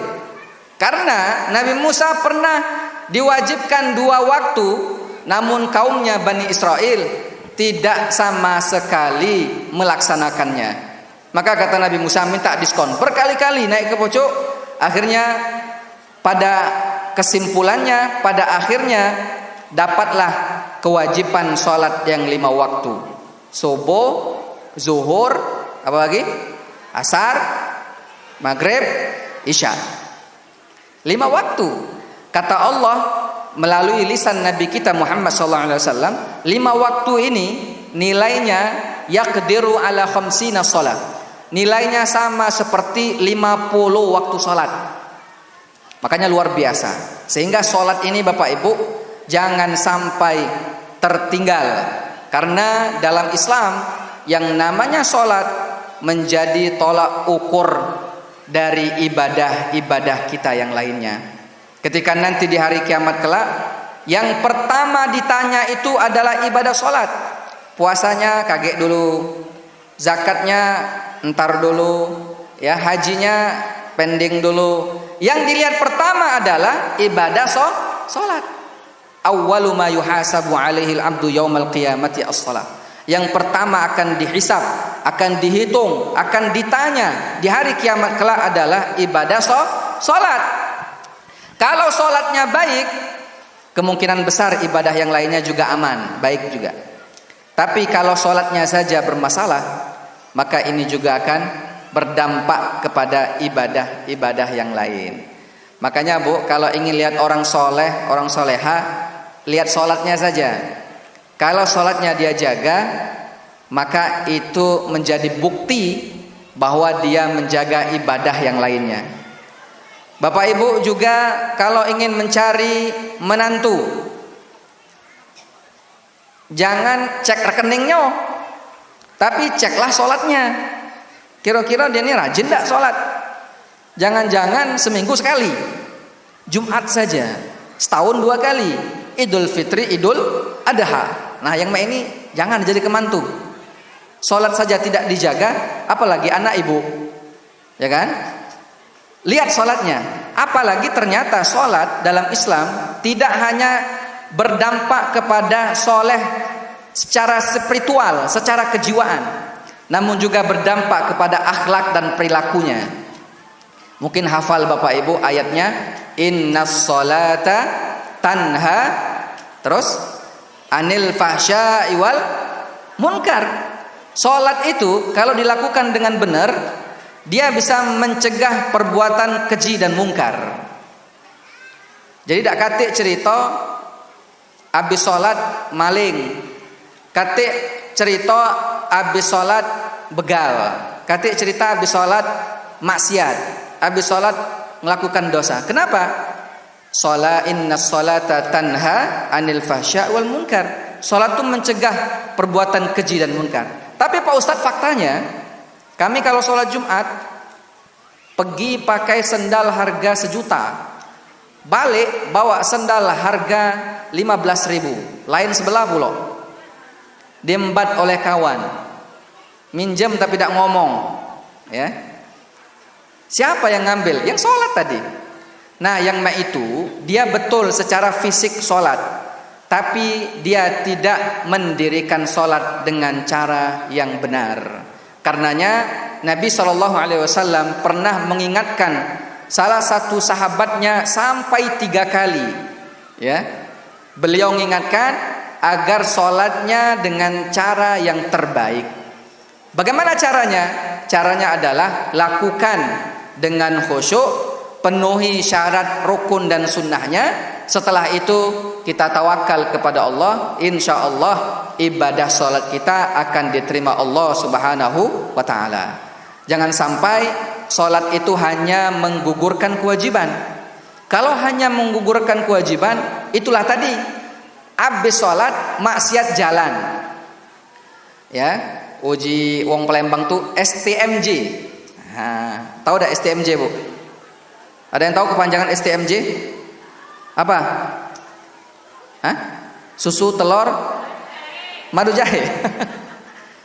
Karena Nabi Musa pernah diwajibkan 2 waktu, namun kaumnya Bani Israel tidak sama sekali melaksanakannya. Maka kata Nabi Musa minta diskon, berkali-kali naik ke pucuk. Akhirnya pada kesimpulannya, pada akhirnya dapatlah kewajiban sholat yang 5 waktu. Subuh, zuhur, apa lagi? Asar, maghrib, isya. 5 waktu. Kata Allah melalui lisan Nabi kita Muhammad SAW, 5 waktu ini nilainya yaqdiru ala khamsina sholat. Nilainya sama seperti 50 waktu sholat. Makanya luar biasa. Sehingga sholat ini Bapak Ibu jangan sampai tertinggal. Karena dalam Islam yang namanya sholat menjadi tolak ukur dari ibadah-ibadah kita yang lainnya. Ketika nanti di hari kiamat kelak, yang pertama ditanya itu adalah ibadah sholat. Puasanya kaget dulu, zakatnya entar dulu, ya hajinya pending dulu. Yang dilihat pertama adalah ibadah sholat. Awwalu ma yuhasabu alaihi al-'abdu yaumal qiyamati as-shalah. Yang pertama akan dihisab, akan dihitung, akan ditanya di hari kiamat kelak adalah ibadah sholat. Kalau sholatnya baik, kemungkinan besar ibadah yang lainnya juga aman, baik juga. Tapi kalau sholatnya saja bermasalah, maka ini juga akan berdampak kepada ibadah-ibadah yang lain. Makanya Bu, kalau ingin lihat orang soleh, orang soleha, lihat sholatnya saja. Kalau sholatnya dia jaga, maka itu menjadi bukti bahwa dia menjaga ibadah yang lainnya. Bapak Ibu juga kalau ingin mencari menantu, jangan cek rekeningnya, tapi ceklah sholatnya. Kira-kira dia ini rajin tidak sholat. Jangan-jangan seminggu sekali, Jumat saja, setahun 2 kali, Idul Fitri, Idul Adha. Nah yang ini jangan jadi kemantu. Sholat saja tidak dijaga, apalagi anak ibu, ya kan? Lihat sholatnya. Apalagi ternyata sholat dalam Islam tidak hanya berdampak kepada soleh secara spiritual, secara kejiwaan, namun juga berdampak kepada akhlak dan perilakunya. Mungkin hafal Bapak Ibu ayatnya, innas sholata tanha terus anil fahsya'i wal munkar. Sholat itu kalau dilakukan dengan benar, dia bisa mencegah perbuatan keji dan mungkar. Jadi tak katik cerita habis sholat maling, katik cerita habis sholat begal, katik cerita habis sholat maksiat, habis sholat melakukan dosa. Kenapa? Sholat innas sholata tanha anil fahsya wal munkar. Sholat itu mencegah perbuatan keji dan munkar. Tapi Pak Ustadz, faktanya kami kalau sholat Jumat pergi pakai sendal harga 1 juta, balik bawa sendal harga 15.000, lain sebelah pula, diembat oleh kawan, minjem tapi tidak ngomong, ya. Siapa yang ngambil? Yang sholat tadi. Nah yang itu dia betul secara fisik sholat, tapi dia tidak mendirikan sholat dengan cara yang benar. Karenanya Nabi SAW pernah mengingatkan salah satu sahabatnya sampai 3 kali, ya. Beliau mengingatkan agar sholatnya dengan cara yang terbaik. Bagaimana caranya? Caranya adalah lakukan dengan khusyuk, penuhi syarat rukun dan sunnahnya, Setelah itu kita tawakal kepada Allah, insya Allah ibadah sholat kita akan diterima Allah Subhanahu wa ta'ala. Jangan sampai sholat itu hanya menggugurkan kewajiban. Kalau hanya menggugurkan kewajiban, itulah tadi, habis sholat maksiat jalan. Ya, uji wong Palembang tuh STMJ. Nah, tahu dah STMJ, Bu? Ada yang tahu kepanjangan STMJ? Apa? Hah? Susu, telur, madu jahe.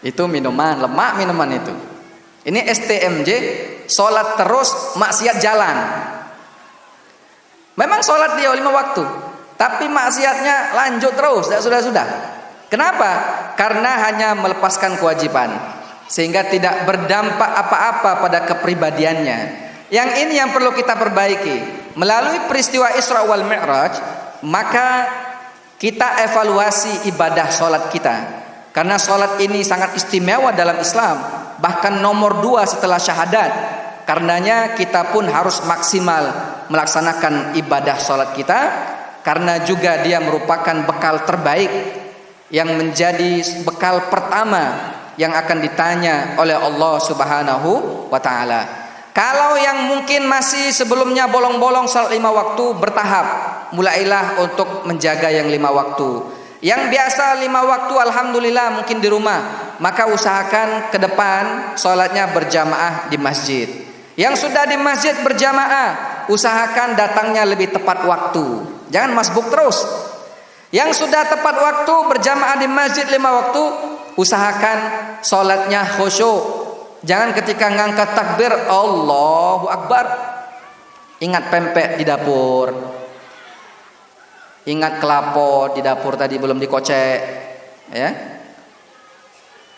Itu minuman, lemak minuman itu. Ini STMJ, sholat terus maksiat jalan. Memang sholat dia 5 waktu, tapi maksiatnya lanjut terus, sudah. Kenapa? Karena hanya melepaskan kewajiban, sehingga tidak berdampak apa-apa pada kepribadiannya. Yang ini yang perlu kita perbaiki. Melalui peristiwa Isra wal Mi'raj, maka kita evaluasi ibadah sholat kita. Karena sholat ini sangat istimewa dalam Islam, bahkan nomor 2 setelah syahadat. Karenanya kita pun harus maksimal melaksanakan ibadah sholat kita, karena juga dia merupakan bekal terbaik yang menjadi bekal pertama yang akan ditanya oleh Allah Subhanahu wa ta'ala. Kalau yang mungkin masih sebelumnya bolong-bolong salat 5 waktu, bertahap mulailah untuk menjaga yang 5 waktu. Yang biasa 5 waktu alhamdulillah mungkin di rumah, maka usahakan ke depan salatnya berjamaah di masjid. Yang sudah di masjid berjamaah, usahakan datangnya lebih tepat waktu. Jangan masbuk terus. Yang sudah tepat waktu berjamaah di masjid 5 waktu, usahakan salatnya khusyuk. Jangan ketika ngangkat takbir Allahu Akbar, ingat pempek di dapur, ingat kelapa di dapur tadi belum dikocek, ya.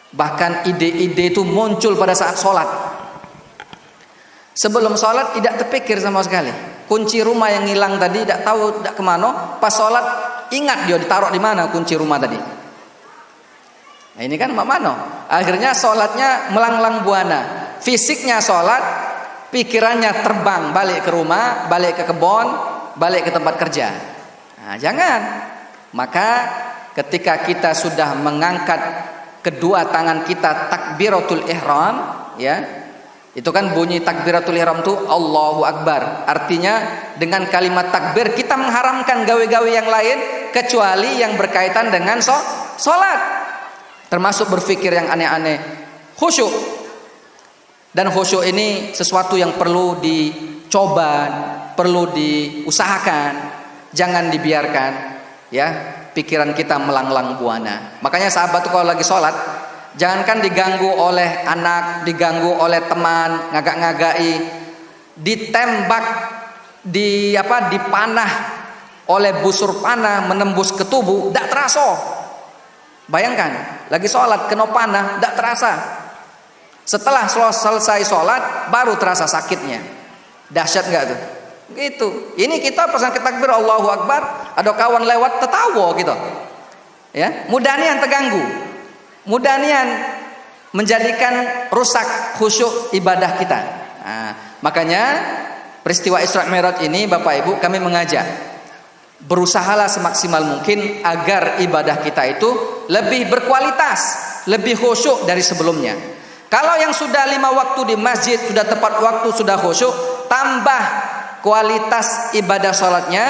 Bahkan ide-ide itu muncul pada saat sholat. Sebelum sholat tidak terpikir sama sekali. Kunci rumah yang hilang tadi tidak tahu tidak kemana. Pas sholat ingat dia ditaruh di mana kunci rumah tadi. Nah, ini kan mano. Akhirnya sholatnya melanglang buana. Fisiknya sholat, pikirannya terbang balik ke rumah, balik ke kebun, balik ke tempat kerja. Nah, jangan. Maka ketika kita sudah mengangkat kedua tangan kita takbiratul ihram, ya, itu kan bunyi takbiratul ihram itu Allahu Akbar. Artinya dengan kalimat takbir kita mengharamkan gawe-gawe yang lain kecuali yang berkaitan dengan sholat. Termasuk berpikir yang aneh-aneh, khusyuk. Dan khusyuk ini sesuatu yang perlu dicoba, perlu diusahakan. Jangan dibiarkan, ya, pikiran kita melanglang buana. Makanya sahabat tuh kalau lagi sholat, jangankan diganggu oleh anak, diganggu oleh teman, ngagak-ngagai, ditembak, dipanah oleh busur panah menembus ke tubuh, tidak terasa. Bayangkan, lagi sholat kena panah, tidak terasa. Setelah selesai sholat, baru terasa sakitnya. Dahsyat nggak tuh? Gitu. Ini kita pas takbir Allahu Akbar, ada kawan lewat tertawa gitu. Ya, mudahnya terganggu, mudahnya menjadikan rusak khusyuk ibadah kita. Nah, makanya peristiwa Isra Mi'raj ini, Bapak Ibu, kami mengajak, berusahalah semaksimal mungkin agar ibadah kita itu lebih berkualitas, lebih khusyuk dari sebelumnya. Kalau yang sudah 5 waktu di masjid, sudah tepat waktu, sudah khusyuk, tambah kualitas ibadah sholatnya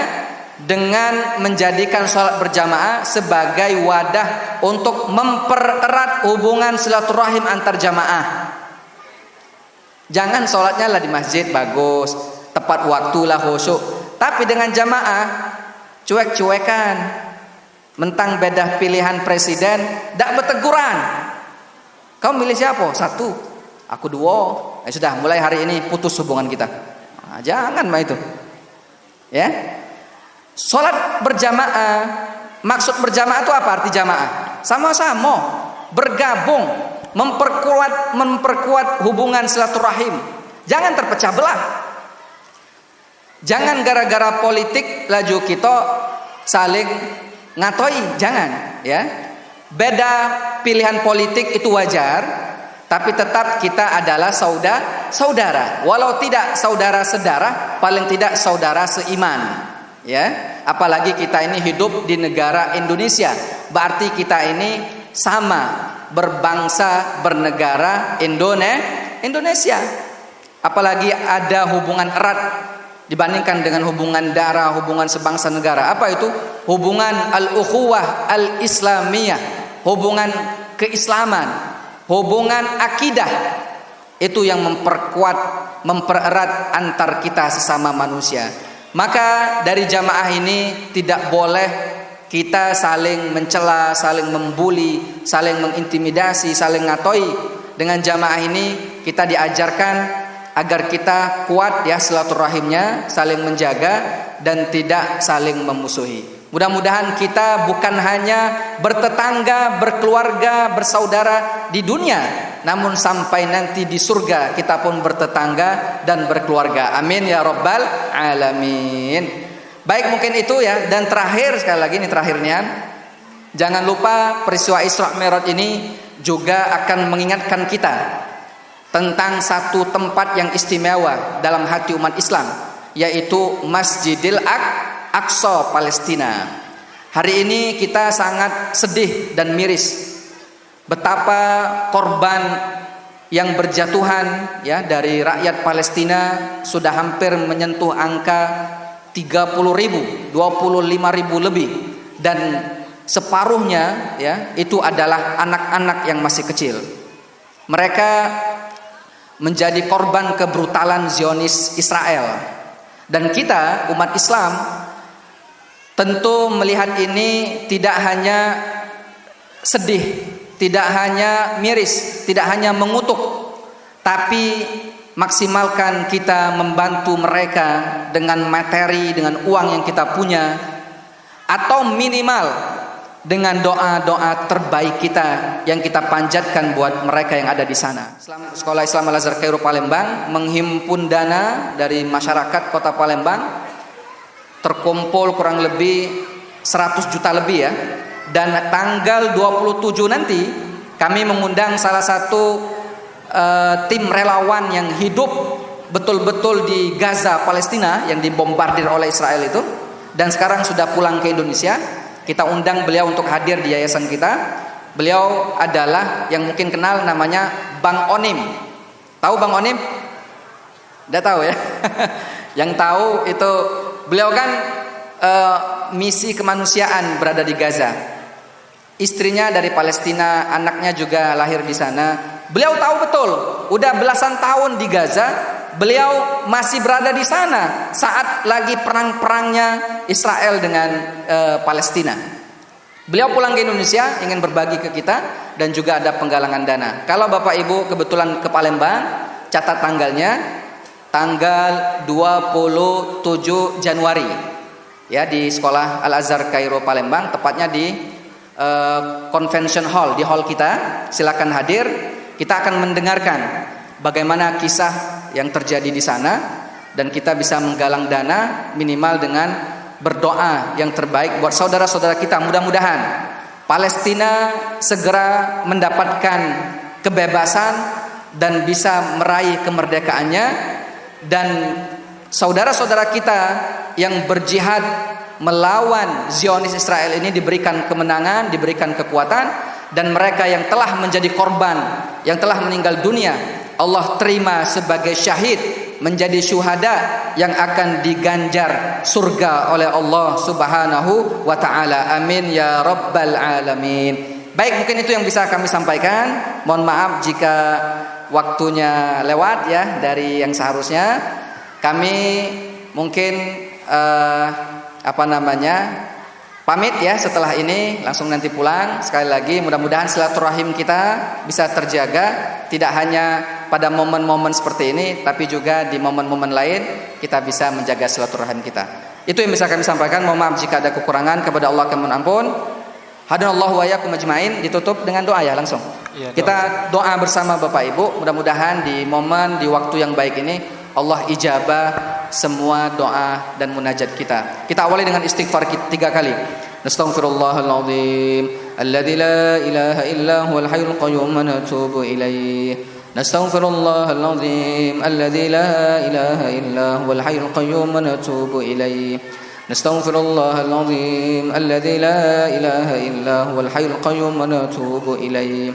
dengan menjadikan sholat berjamaah sebagai wadah untuk mempererat hubungan silaturahim antar jamaah. Jangan sholatnya lah di masjid bagus, tepat waktu lah khusyuk, tapi dengan jamaah cuek-cuekan, mentang beda pilihan presiden, tidak berteguran. Kau milih siapa? 1, aku 2. Sudah, mulai hari ini putus hubungan kita. Nah, jangan mah itu. Ya, sholat berjamaah. Maksud berjamaah itu apa arti jamaah? Sama-sama bergabung, memperkuat hubungan silaturahim. Jangan terpecah belah. Jangan gara-gara politik laju kita saling ngatoi, jangan, ya. Beda pilihan politik itu wajar, tapi tetap kita adalah saudara. Walau tidak saudara sedarah, paling tidak saudara seiman. Ya, apalagi kita ini hidup di negara Indonesia, berarti kita ini sama berbangsa, bernegara Indonesia. Apalagi ada hubungan erat dibandingkan dengan hubungan darah, hubungan sebangsa negara. Apa itu? Hubungan al-ukhuwah al-islamiyah, hubungan keislaman, hubungan akidah. Itu yang memperkuat, mempererat antar kita sesama manusia. Maka dari jamaah ini tidak boleh kita saling mencela, saling membuli, saling mengintimidasi, saling ngatoi. Dengan jamaah ini kita diajarkan agar kita kuat ya silaturahimnya, saling menjaga dan tidak saling memusuhi. Mudah-mudahan kita bukan hanya bertetangga, berkeluarga, bersaudara di dunia, namun sampai nanti di surga kita pun bertetangga dan berkeluarga. Amin ya rabbal alamin. Baik, mungkin itu ya. Dan terakhir, sekali lagi ini terakhirnya, jangan lupa peristiwa Isra Mi'raj ini juga akan mengingatkan kita tentang satu tempat yang istimewa dalam hati umat Islam, yaitu Masjidil Aqsa Palestina. Hari ini kita sangat sedih dan miris betapa korban yang berjatuhan ya dari rakyat Palestina sudah hampir menyentuh angka 30.000, 25.000 lebih, dan separuhnya ya itu adalah anak-anak yang masih kecil. Mereka menjadi korban kebrutalan Zionis Israel. Dan kita umat Islam tentu melihat ini tidak hanya sedih, tidak hanya miris, tidak hanya mengutuk, tapi maksimalkan kita membantu mereka dengan materi, dengan uang yang kita punya, atau minimal dengan doa-doa terbaik kita yang kita panjatkan buat mereka yang ada di sana. Sekolah Islam Al-Azhar Kairo Palembang menghimpun dana dari masyarakat Kota Palembang, terkumpul kurang lebih 100 juta lebih ya. Dan tanggal 27 nanti kami mengundang salah satu tim relawan yang hidup betul-betul di Gaza, Palestina, yang dibombardir oleh Israel itu, dan sekarang sudah pulang ke Indonesia. Kita undang beliau untuk hadir di yayasan kita. Beliau adalah yang mungkin kenal, namanya Bang Onim. Tahu Bang Onim? Udah tahu ya. Yang tahu itu beliau kan misi kemanusiaan berada di Gaza. Istrinya dari Palestina, anaknya juga lahir di sana. Beliau tahu betul, udah belasan tahun di Gaza, beliau masih berada di sana saat lagi perang-perangnya Israel dengan Palestina. Beliau pulang ke Indonesia ingin berbagi ke kita dan juga ada penggalangan dana. Kalau Bapak Ibu kebetulan ke Palembang, catat tanggalnya, tanggal 27 Januari ya, di Sekolah Al-Azhar Kairo Palembang, tepatnya di Convention Hall, di hall kita. Silakan hadir. Kita akan mendengarkan bagaimana kisah yang terjadi di sana, dan kita bisa menggalang dana minimal dengan berdoa yang terbaik buat saudara-saudara kita. Mudah-mudahan Palestina segera mendapatkan kebebasan dan bisa meraih kemerdekaannya, dan saudara-saudara kita yang berjihad melawan Zionis Israel ini diberikan kemenangan, diberikan kekuatan, dan mereka yang telah menjadi korban, yang telah meninggal dunia, Allah terima sebagai syahid, menjadi syuhada yang akan diganjar surga oleh Allah Subhanahu wa taala. Amin ya rabbal alamin. Baik, mungkin itu yang bisa kami sampaikan. Mohon maaf jika waktunya lewat ya dari yang seharusnya. Kami mungkin pamit ya setelah ini, langsung nanti pulang. Sekali lagi mudah-mudahan silaturahim kita bisa terjaga, tidak hanya pada momen-momen seperti ini, tapi juga di momen-momen lain kita bisa menjaga silaturahim kita. Itu yang bisa kami sampaikan. Mohon maaf jika ada kekurangan, kepada Allah kami mohon ampun. Hadanallahu wa iyyakum ajmain. Ditutup dengan doa ya langsung. Ya, kita doa bersama Bapak Ibu. Mudah-mudahan di momen, di waktu yang baik ini Allah ijabah semua doa dan munajat kita. Kita awali dengan istighfar 3 kali. Astaghfirullahal azim alladzi la ilaha illa huwal hayyul qayyum wa natubu ilaih. Astaghfirullahal azim alladzi la ilaha illa huwal hayyul qayyum wa natubu ilaih. نستغفر الله العظيم الذي لا إله إلا هو الحي القيوم ونتوب إليه.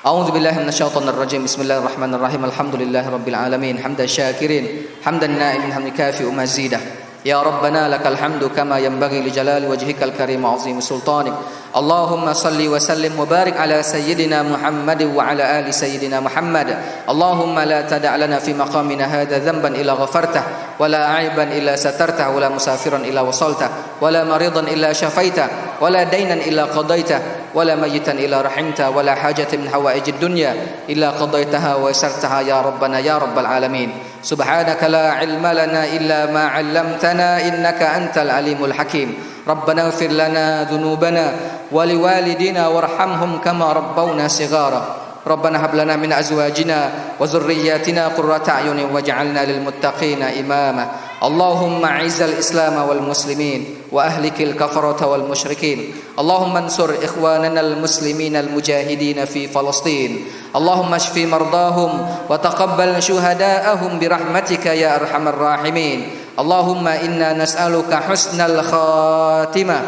أعوذ بالله من الشيطان الرجيم. بسم الله الرحمن الرحيم. الحمد لله رب العالمين حمد الشاكرين حمد النائم حمد كافئ مزيده. يا ربنا لك الحمد كما ينبغي لجلال وجهك الكريم وعظيم سلطانك. اللهم صل وسلم وبارك على سيدنا محمد وعلى آل سيدنا محمد. اللهم لا تدع لنا في مقامنا هذا ذنبا إلا غفرته ولا عيبا إلا سترته ولا مسافرا إلا وصلته ولا مريضا إلا شفيته ولا دينا إلا قضيته ولا ميتا إلا رحمته ولا حاجة من حوائج الدنيا إلا قضيتها ويسرتها يا ربنا يا رب العالمين. سبحانك لا علم لنا إلا ما علمتنا إنك أنت العليم الحكيم. ربنا اغفر لنا ذنوبنا ولوالدينا وارحمهم كما ربونا صغارا. ربنا هب لنا من أزواجنا وذرياتنا قرة أعين واجعلنا للمتقين إماما. اللهم أعز الإسلام والمسلمين وأهلك الكفرة والمشركين. اللهم انصر إخواننا المسلمين المجاهدين في فلسطين. اللهم اشف مرضاهم وتقبل شهداءهم برحمتك يا أرحم الراحمين. اللهم إنا نسألك حسن الخاتمة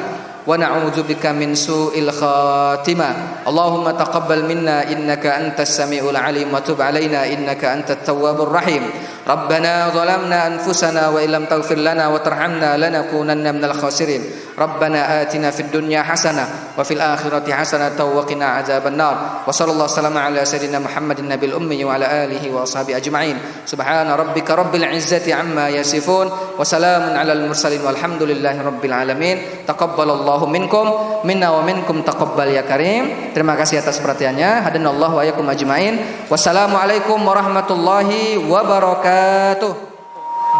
ونعوذ بك من سوء الخاتمة. اللهم تقبل منا إنك أنت السميع العليم وتب علينا إنك أنت التواب الرحيم. ربنا ظلمنا أنفسنا وإن لم تغفر لنا وترحمنا لنكونن من الخاسرين. ربنا آتنا في الدنيا حسنة وفي الآخرة حسنة وقنا عذاب النار. وصلى الله وسلم على سيدنا محمد النبي الأمي وعلى آله وأصحابه أجمعين. سبحان ربك رب العزة عما يصفون وسلام على المرسلين والحمد لله رب العالمين. تقبل الله minkum minna wa minkum taqabbal ya karim. Terima kasih atas perhatiannya. Hadanallahu wa iyyakum ajmain. Wassalamualaikum warahmatullahi wabarakatuh.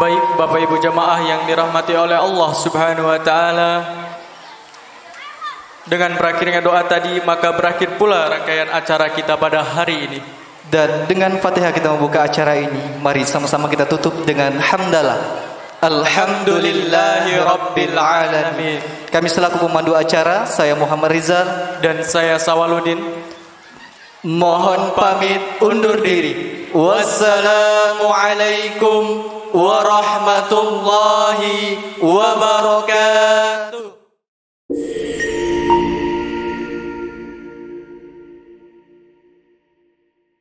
Baik Bapak Ibu jamaah yang dirahmati oleh Allah Subhanahu wa taala. Dengan berakhirnya doa tadi maka berakhir pula rangkaian acara kita pada hari ini. Dan dengan Fatihah kita membuka acara ini. Mari sama-sama kita tutup dengan hamdalah. Alhamdulillahi Rabbil Alamin. Kami selaku pemandu acara, saya Muhammad Rizal dan saya Sawaludin, mohon pamit undur diri. Wassalamualaikum warahmatullahi wabarakatuh.